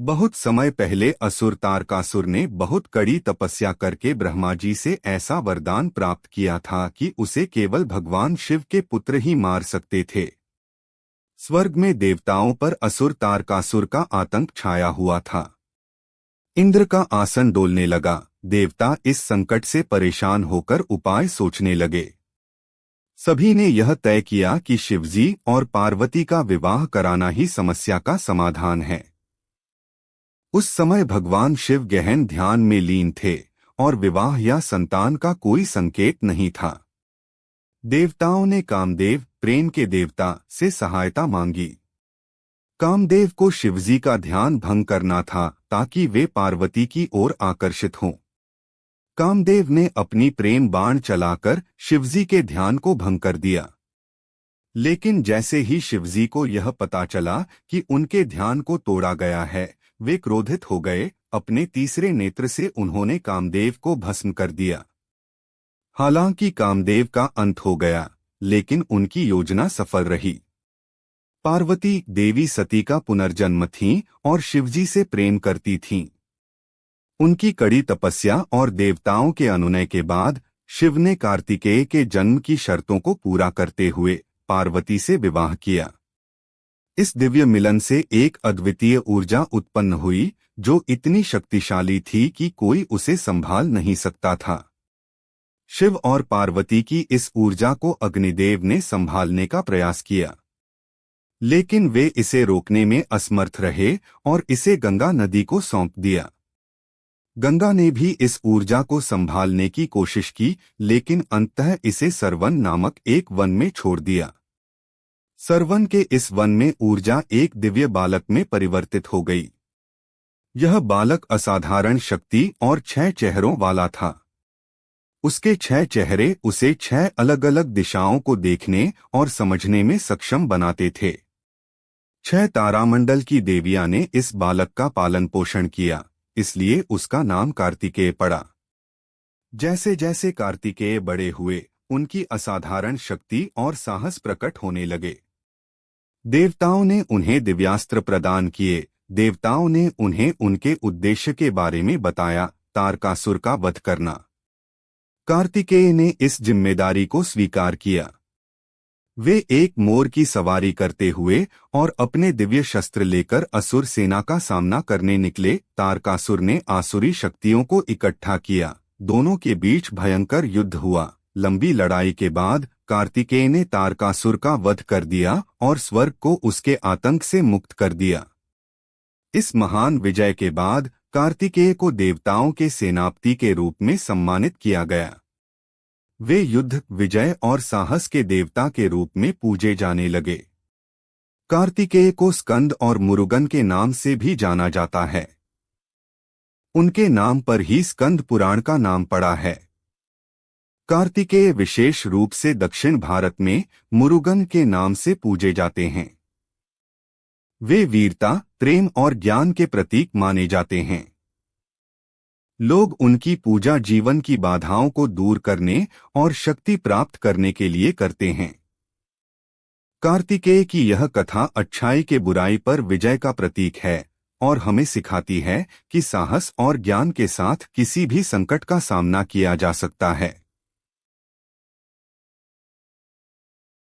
बहुत समय पहले असुर तारकासुर ने बहुत कड़ी तपस्या करके ब्रह्मा जी से ऐसा वरदान प्राप्त किया था कि उसे केवल भगवान शिव के पुत्र ही मार सकते थे। स्वर्ग में देवताओं पर असुर तारकासुर का आतंक छाया हुआ था। इंद्र का आसन डोलने लगा। देवता इस संकट से परेशान होकर उपाय सोचने लगे। सभी ने यह तय किया कि शिवजी और पार्वती का विवाह कराना ही समस्या का समाधान है। उस समय भगवान शिव गहन ध्यान में लीन थे और विवाह या संतान का कोई संकेत नहीं था। देवताओं ने कामदेव, प्रेम के देवता, से सहायता मांगी। कामदेव को शिवजी का ध्यान भंग करना था ताकि वे पार्वती की ओर आकर्षित हों। कामदेव ने अपनी प्रेम बाण चलाकर शिवजी के ध्यान को भंग कर दिया। लेकिन जैसे ही शिवजी को यह पता चला कि उनके ध्यान को तोड़ा गया है, वे क्रोधित हो गए। अपने तीसरे नेत्र से उन्होंने कामदेव को भस्म कर दिया। हालांकि कामदेव का अंत हो गया, लेकिन उनकी योजना सफल रही। पार्वती देवी सती का पुनर्जन्म थीं और शिवजी से प्रेम करती थीं। उनकी कड़ी तपस्या और देवताओं के अनुनय के बाद शिव ने कार्तिकेय के जन्म की शर्तों को पूरा करते हुए पार्वती से विवाह किया। इस दिव्य मिलन से एक अद्वितीय ऊर्जा उत्पन्न हुई जो इतनी शक्तिशाली थी कि कोई उसे संभाल नहीं सकता था। शिव और पार्वती की इस ऊर्जा को अग्निदेव ने संभालने का प्रयास किया, लेकिन वे इसे रोकने में असमर्थ रहे और इसे गंगा नदी को सौंप दिया। गंगा ने भी इस ऊर्जा को संभालने की कोशिश की, लेकिन अंततः इसे सरवन नामक एक वन में छोड़ दिया। सरवन के इस वन में ऊर्जा एक दिव्य बालक में परिवर्तित हो गई। यह बालक असाधारण शक्ति और 6 चेहरों वाला था। उसके 6 चेहरे उसे 6 अलग अलग दिशाओं को देखने और समझने में सक्षम बनाते थे। 6 तारामंडल की देवियां ने इस बालक का पालन पोषण किया, इसलिए उसका नाम कार्तिकेय पड़ा। जैसे जैसे कार्तिकेय बड़े हुए, उनकी असाधारण शक्ति और साहस प्रकट होने लगे। देवताओं ने उन्हें दिव्यास्त्र प्रदान किए। देवताओं ने उन्हें उनके उद्देश्य के बारे में बताया, तारकासुर का वध करना। कार्तिकेय ने इस जिम्मेदारी को स्वीकार किया। वे एक मोर की सवारी करते हुए और अपने दिव्य शस्त्र लेकर असुर सेना का सामना करने निकले। तारकासुर ने आसुरी शक्तियों को इकट्ठा किया। दोनों के बीच भयंकर युद्ध हुआ। लंबी लड़ाई के बाद कार्तिकेय ने तारकासुर का वध कर दिया और स्वर्ग को उसके आतंक से मुक्त कर दिया। इस महान विजय के बाद कार्तिकेय को देवताओं के सेनापति के रूप में सम्मानित किया गया। वे युद्ध, विजय और साहस के देवता के रूप में पूजे जाने लगे। कार्तिकेय को स्कंद और मुरुगन के नाम से भी जाना जाता है। उनके नाम पर ही स्कंद पुराण का नाम पड़ा है। कार्तिकेय विशेष रूप से दक्षिण भारत में मुरुगन के नाम से पूजे जाते हैं। वे वीरता, प्रेम और ज्ञान के प्रतीक माने जाते हैं। लोग उनकी पूजा जीवन की बाधाओं को दूर करने और शक्ति प्राप्त करने के लिए करते हैं। कार्तिकेय की यह कथा अच्छाई के बुराई पर विजय का प्रतीक है और हमें सिखाती है कि साहस और ज्ञान के साथ किसी भी संकट का सामना किया जा सकता है।